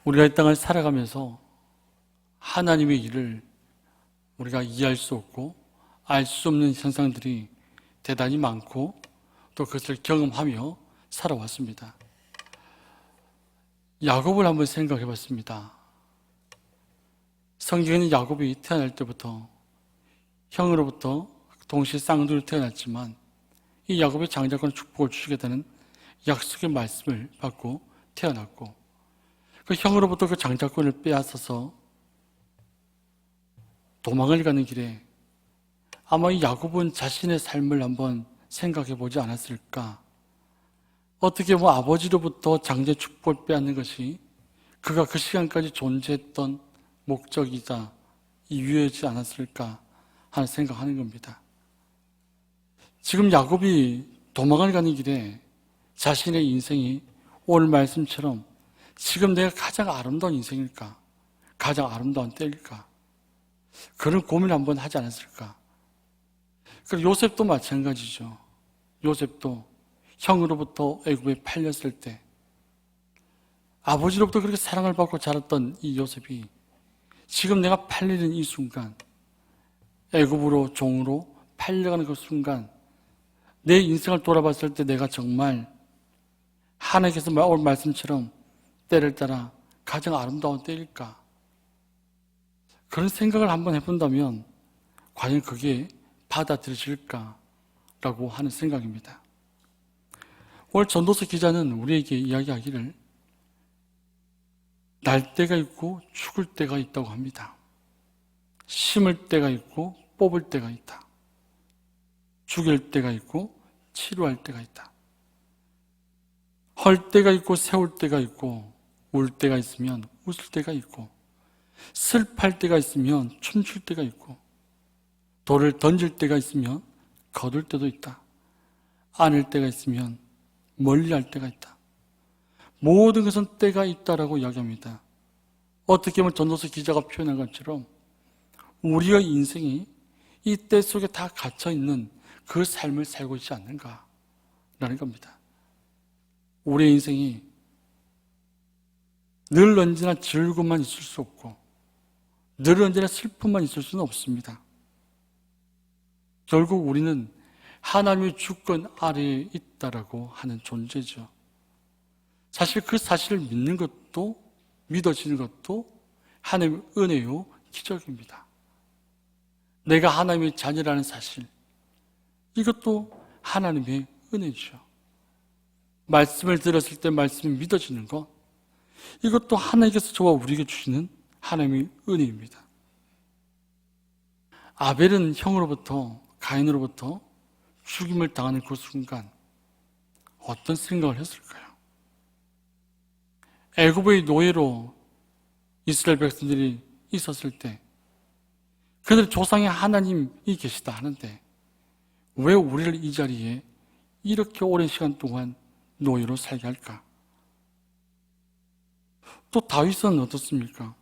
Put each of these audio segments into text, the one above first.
우리가 이 땅을 살아가면서 하나님의 일을 우리가 이해할 수 없고 알 수 없는 현상들이 대단히 많고 또 그것을 경험하며 살아왔습니다. 야곱을 한번 생각해 봤습니다. 성경에는 야곱이 태어날 때부터 형으로부터 동시에 쌍둥이로 태어났지만 이 야곱의 장자권의 축복을 주시겠다는 약속의 말씀을 받고 태어났고 그 형으로부터 그 장자권을 빼앗아서 도망을 가는 길에 아마 이 야곱은 자신의 삶을 한번 생각해 보지 않았을까. 어떻게 아버지로부터 장자의 축복을 빼앗는 것이 그가 그 시간까지 존재했던 목적이자 이유였지 않았을까 하는 생각하는 겁니다. 지금 야곱이 도망을 가는 길에 자신의 인생이 오늘 말씀처럼 지금 내가 가장 아름다운 인생일까? 가장 아름다운 때일까? 그런 고민을 한번 하지 않았을까? 그리고 요셉도 마찬가지죠. 요셉도 형으로부터 애굽에 팔렸을 때 아버지로부터 그렇게 사랑을 받고 자랐던 이 요셉이 지금 내가 팔리는 이 순간 애굽으로 종으로 팔려가는 그 순간 내 인생을 돌아봤을 때 내가 정말 하나님께서 오늘 말씀처럼 때를 따라 가장 아름다운 때일까? 그런 생각을 한번 해본다면 과연 그게 받아들여질까라고 하는 생각입니다. 오늘 전도서 기자는 우리에게 이야기하기를 날 때가 있고 죽을 때가 있다고 합니다. 심을 때가 있고 뽑을 때가 있다. 죽일 때가 있고 치료할 때가 있다. 헐 때가 있고 세울 때가 있고 울 때가 있으면 웃을 때가 있고 슬퍼할 때가 있으면 춤출 때가 있고 돌을 던질 때가 있으면 거둘 때도 있다. 안을 때가 있으면 멀리할 때가 있다. 모든 것은 때가 있다라고 이야기합니다. 어떻게 보면 전도서 기자가 표현한 것처럼 우리의 인생이 이 때 속에 다 갇혀있는 그 삶을 살고 있지 않는가라는 겁니다. 우리의 인생이 늘 언제나 즐거움만 있을 수 없고 늘 언제나 슬픔만 있을 수는 없습니다. 결국 우리는 하나님의 주권 아래에 있다라고 하는 존재죠. 사실 그 사실을 믿는 것도 믿어지는 것도 하나님의 은혜요 기적입니다. 내가 하나님의 자녀라는 사실, 이것도 하나님의 은혜죠. 말씀을 들었을 때 말씀이 믿어지는 것, 이것도 하나님께서 저와 우리에게 주시는 하나님의 은혜입니다. 아벨은 형으로부터 가인으로부터 죽임을 당하는 그 순간 어떤 생각을 했을까요? 애굽의 노예로 이스라엘 백성들이 있었을 때 그들 조상의 하나님이 계시다 하는데 왜 우리를 이 자리에 이렇게 오랜 시간 동안 노예로 살게 할까? 또 다윗은 어떻습니까?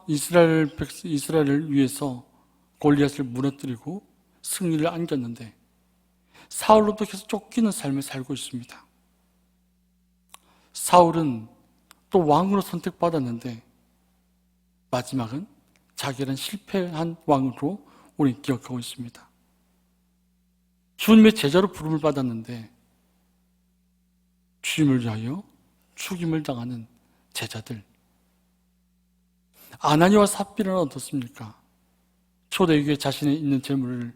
이스라엘을 위해서 골리앗을 무너뜨리고 승리를 안겼는데 사울로부터 계속 쫓기는 삶을 살고 있습니다. 사울은 또 왕으로 선택받았는데 마지막은 자기는 실패한 왕으로 우리는 기억하고 있습니다. 주님의 제자로 부름을 받았는데 주님을 위하여 죽임을 당하는 제자들. 아나니와 삽비라는 어떻습니까? 초대교회 자신의 있는 재물을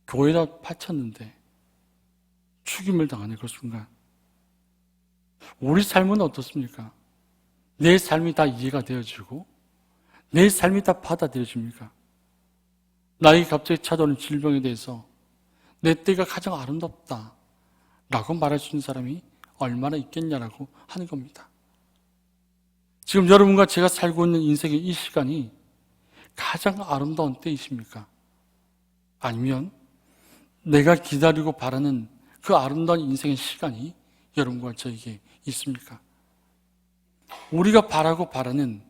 교회에다 바쳤는데 죽임을 당하는 그 순간 우리 삶은 어떻습니까? 내 삶이 다 이해가 되어지고 내 삶이 다 받아들여집니까? 나에게 갑자기 찾아오는 질병에 대해서 내 때가 가장 아름답다 라고 말할 수 있는 사람이 얼마나 있겠냐라고 하는 겁니다. 지금 여러분과 제가 살고 있는 인생의 이 시간이 가장 아름다운 때이십니까? 아니면 내가 기다리고 바라는 그 아름다운 인생의 시간이 여러분과 저에게 있습니까? 우리가 바라고 바라는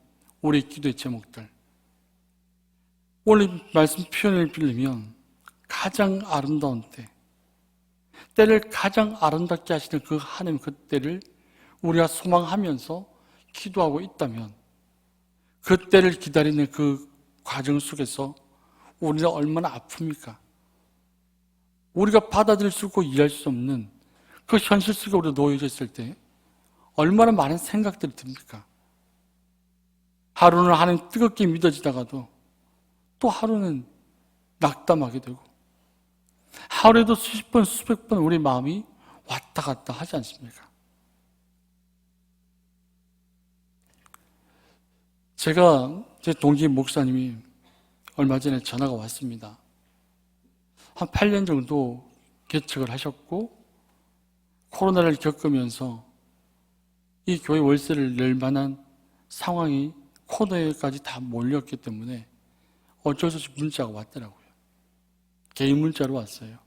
우리의 기도의 제목들, 오늘 말씀 표현을 빌리면 가장 아름다운 때, 때를 가장 아름답게 하시는 그 하나님 그 때를 우리가 소망하면서 기도하고 있다면 그 때를 기다리는 그 과정 속에서 우리는 얼마나 아픕니까? 우리가 받아들일 수 없고 이해할 수 없는 그 현실 속에 우리가 놓여져 있을 때 얼마나 많은 생각들이 듭니까? 하루는 하나님 뜨겁게 믿어지다가도 또 하루는 낙담하게 되고 하루에도 수십 번 수백 번 우리 마음이 왔다 갔다 하지 않습니까? 제가 제 동기 목사님이 얼마 전에 전화가 왔습니다. 한 8년 정도 개척을 하셨고 코로나를 겪으면서 이 교회 월세를 낼 만한 상황이 코너에까지 다 몰렸기 때문에 어쩔 수 없이 문자가 왔더라고요. 개인 문자로 왔어요.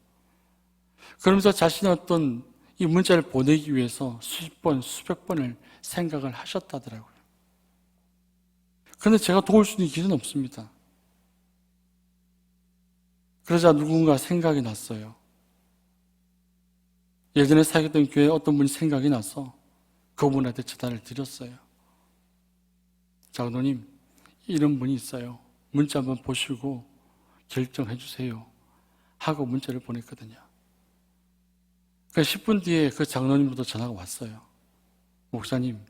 그러면서 자신의 어떤 이 문자를 보내기 위해서 수십 번, 수백 번을 생각을 하셨다더라고요. 그런데 제가 도울 수 있는 길은 없습니다. 그러자 누군가 생각이 났어요. 예전에 사귀었던 교회에 어떤 분이 생각이 나서 그분한테 전화를 드렸어요. 장로님, 이런 분이 있어요. 문자 한번 보시고 결정해 주세요. 하고 문자를 보냈거든요. 그 10분 뒤에 그 장로님부터 전화가 왔어요. 목사님,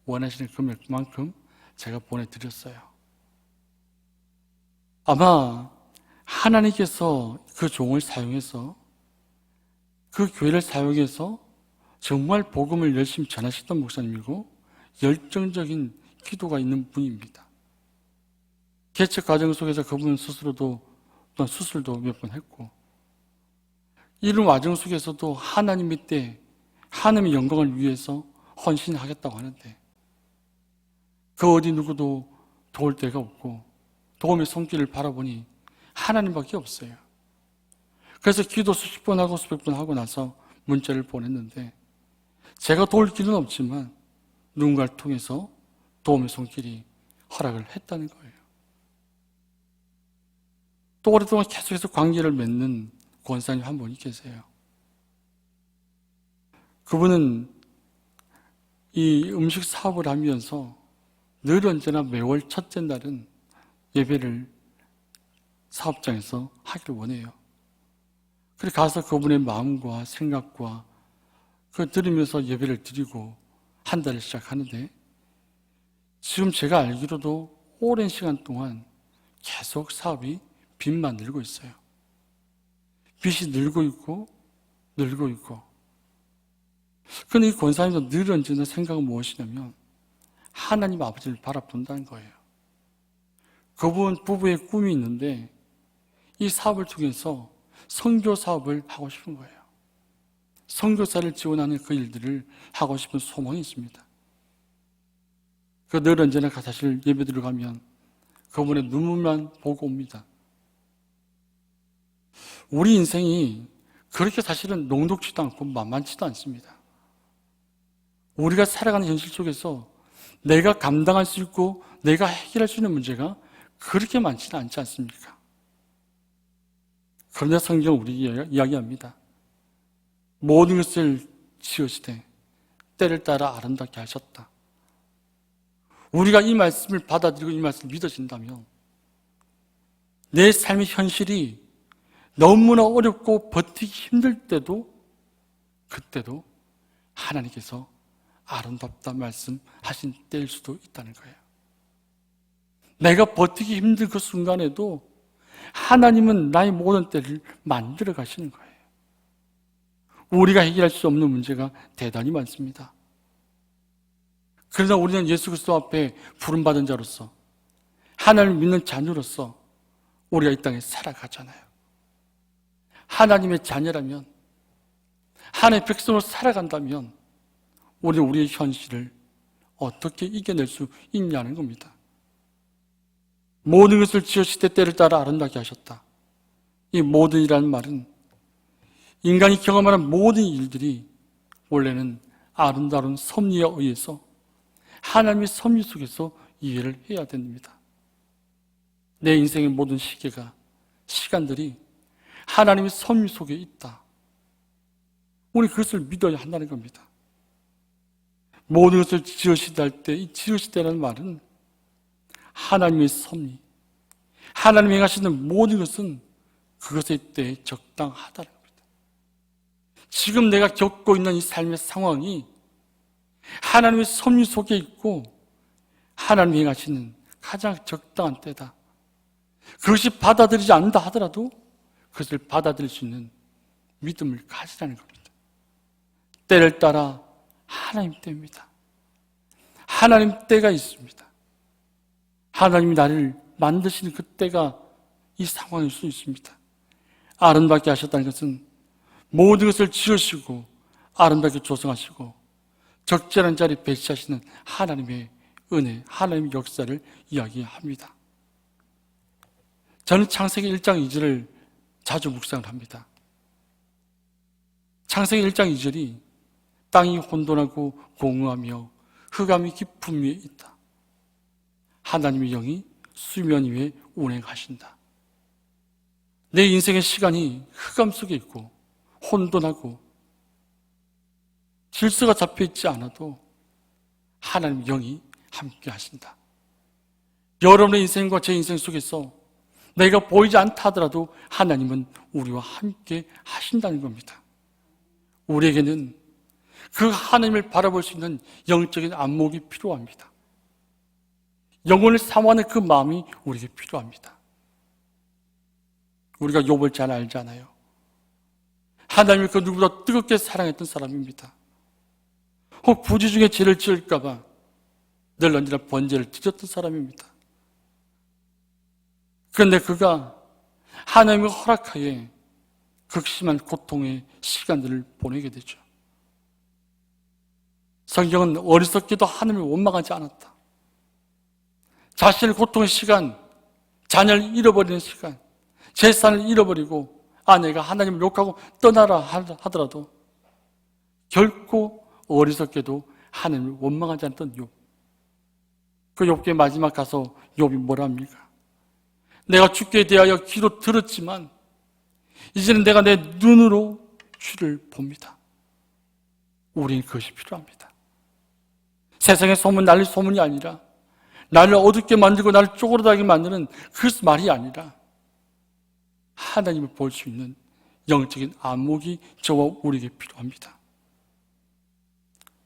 원하시는 금액만큼 제가 보내드렸어요. 아마 하나님께서 그 종을 사용해서 그 교회를 사용해서 정말 복음을 열심히 전하셨던 목사님이고 열정적인 기도가 있는 분입니다. 개척 과정 속에서 그분 스스로도 또한 수술도 몇 번 했고 이런 과정 속에서도 하나님의 때 하나님의 영광을 위해서 헌신하겠다고 하는데 그 어디 누구도 도울 데가 없고 도움의 손길을 바라보니 하나님밖에 없어요. 그래서 기도 수십 번 하고 수백 번 하고 나서 문자를 보냈는데 제가 도울 길은 없지만 누군가를 통해서 도움의 손길이 허락을 했다는 거예요. 또 오랫동안 계속해서 관계를 맺는 권사님 한 분이 계세요. 그분은 이 음식 사업을 하면서 늘 언제나 매월 첫째 날은 예배를 사업장에서 하기를 원해요. 그래서 가서 그분의 마음과 생각과 그걸 들으면서 예배를 드리고 한 달을 시작하는데 지금 제가 알기로도 오랜 시간 동안 계속 사업이 빚만 늘고 있어요. 빚이 늘고 있고 늘고 있고. 그런데 이 권사님도 늘 언제나 생각은 무엇이냐면 하나님 아버지를 바라본다는 거예요. 그분 부부의 꿈이 있는데 이 사업을 통해서 선교 사업을 하고 싶은 거예요. 선교사를 지원하는 그 일들을 하고 싶은 소망이 있습니다. 그 늘 언제나 사실 예배 들어가면 그분의 눈물만 보고 옵니다. 우리 인생이 그렇게 사실은 녹록지도 않고 만만치도 않습니다. 우리가 살아가는 현실 속에서 내가 감당할 수 있고 내가 해결할 수 있는 문제가 그렇게 많지는 않지 않습니까? 그러나 성경은 우리에게 이야기합니다. 모든 것을 지으시되 때를 따라 아름답게 하셨다. 우리가 이 말씀을 받아들이고 이 말씀을 믿어진다면 내 삶의 현실이 너무나 어렵고 버티기 힘들 때도 그때도 하나님께서 아름답다 말씀하신 때일 수도 있다는 거예요. 내가 버티기 힘든 그 순간에도 하나님은 나의 모든 때를 만들어 가시는 거예요. 우리가 해결할 수 없는 문제가 대단히 많습니다. 그러나 우리는 예수 그리스도 앞에 부름받은 자로서 하나님을 믿는 자녀로서 우리가 이 땅에 살아가잖아요. 하나님의 자녀라면 하나님의 백성으로 살아간다면 우리는 우리의 현실을 어떻게 이겨낼 수 있냐는 겁니다. 모든 것을 지으실 때를 따라 아름답게 하셨다. 이 모든이라는 말은 인간이 경험하는 모든 일들이 원래는 아름다운 섭리에 의해서 하나님의 섭리 속에서 이해를 해야 됩니다. 내 인생의 모든 시간들이 하나님의 섭리 속에 있다. 우리 그것을 믿어야 한다는 겁니다. 모든 것을 지으시다 할 때 이 지으시다라는 말은 하나님의 섭리, 하나님이 행하시는 모든 것은 그것의 때에 적당하다는 겁니다. 지금 내가 겪고 있는 이 삶의 상황이 하나님의 섭리 속에 있고 하나님이 행하시는 가장 적당한 때다. 그것이 받아들이지 않는다 하더라도 그것을 받아들일 수 있는 믿음을 가지라는 겁니다. 때를 따라 하나님 때입니다. 하나님 때가 있습니다. 하나님이 나를 만드시는 그 때가 이 상황일 수 있습니다. 아름답게 하셨다는 것은 모든 것을 지으시고 아름답게 조성하시고 적절한 자리에 배치하시는 하나님의 은혜, 하나님의 역사를 이야기합니다. 저는 창세기 1장 2절을 자주 묵상을 합니다. 창세기 1장 2절이 땅이 혼돈하고 공허하며 흑암이 깊음 위에 있다. 하나님의 영이 수면 위에 운행하신다. 내 인생의 시간이 흑암 속에 있고 혼돈하고 질서가 잡혀있지 않아도 하나님의 영이 함께 하신다. 여러분의 인생과 제 인생 속에서 내가 보이지 않다 하더라도 하나님은 우리와 함께 하신다는 겁니다. 우리에게는 그 하나님을 바라볼 수 있는 영적인 안목이 필요합니다. 영혼을 사모하는 그 마음이 우리에게 필요합니다. 우리가 욥을 잘 알잖아요. 하나님을 그 누구보다 뜨겁게 사랑했던 사람입니다. 혹 부지 중에 죄를 지을까 봐 늘 언제나 번제를 드렸던 사람입니다. 그런데 그가 하나님의 허락하에 극심한 고통의 시간들을 보내게 되죠. 성경은 어리석게도 하나님을 원망하지 않았다. 자신의 고통의 시간, 자녀를 잃어버리는 시간, 재산을 잃어버리고 아내가 하나님을 욕하고 떠나라 하더라도 결코 어리석게도 하나님을 원망하지 않던 욥. 그 욥기의 마지막 가서 욥이 뭐라 합니까? 내가 주께 대하여 귀로 들었지만 이제는 내가 내 눈으로 주를 봅니다. 우리는 그것이 필요합니다. 세상의 소문, 난리 소문이 아니라 나를 어둡게 만들고 나를 쪼그라들게 만드는 그 말이 아니라 하나님을 볼 수 있는 영적인 안목이 저와 우리에게 필요합니다.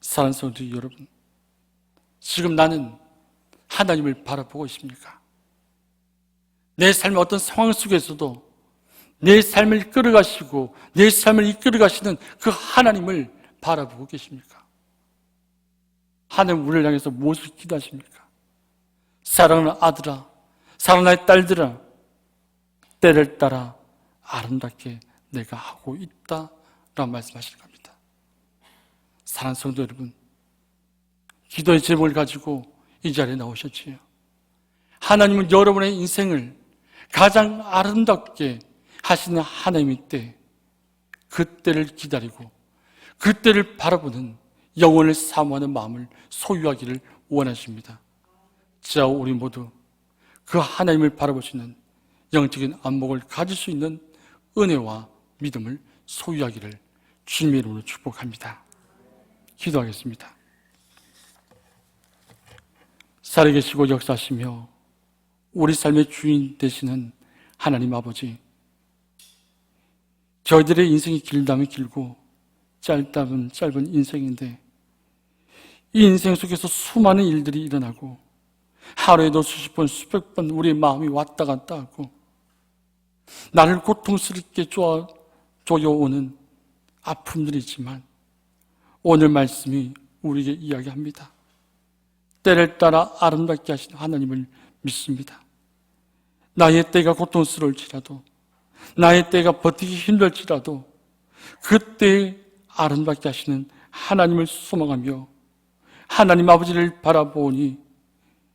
사랑하는 성도 여러분, 지금 나는 하나님을 바라보고 있습니까? 내 삶의 어떤 상황 속에서도 내 삶을 이끌어가시고 내 삶을 이끌어가시는 그 하나님을 바라보고 계십니까? 하나님 우리를 향해서 무엇을 기도하십니까? 사랑하는 아들아, 사랑하는 딸들아, 때를 따라 아름답게 내가 하고 있다 라고 말씀하시는 겁니다. 사랑하는 성도 여러분, 기도의 제목을 가지고 이 자리에 나오셨지요. 하나님은 여러분의 인생을 가장 아름답게 하시는 하나님의 때, 그 때를 기다리고 그 때를 바라보는 영혼을 사모하는 마음을 소유하기를 원하십니다. 자, 우리 모두 그 하나님을 바라볼 수 있는 영적인 안목을 가질 수 있는 은혜와 믿음을 소유하기를 주님의 이름으로 축복합니다. 기도하겠습니다. 살아계시고 역사하시며 우리 삶의 주인 되시는 하나님 아버지, 저희들의 인생이 길다면 길고 짧다면 짧은 인생인데 이 인생 속에서 수많은 일들이 일어나고 하루에도 수십 번 수백 번 우리의 마음이 왔다 갔다 하고 나를 고통스럽게 조여오는 아픔들이 있지만 오늘 말씀이 우리에게 이야기합니다. 때를 따라 아름답게 하신 하나님을 믿습니다. 나의 때가 고통스러울지라도 나의 때가 버티기 힘들지라도 그때에 아름답게 하시는 하나님을 소망하며 하나님 아버지를 바라보니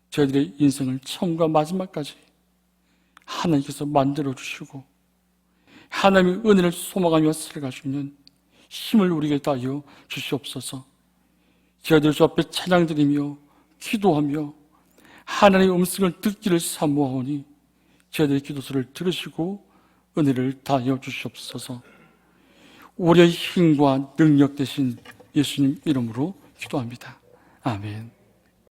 저희들의 인생을 처음과 마지막까지 하나님께서 만들어주시고 하나님의 은혜를 소망하며 살아갈 수 있는 힘을 우리에게 다하여 주시옵소서. 저희들 주 앞에 찬양드리며 기도하며 하나님의 음성을 듣기를 사모하오니 저희들의 기도소를 들으시고 은혜를 다하여 주시옵소서. 우리의 힘과 능력 되신 예수님 이름으로 기도합니다. 아멘.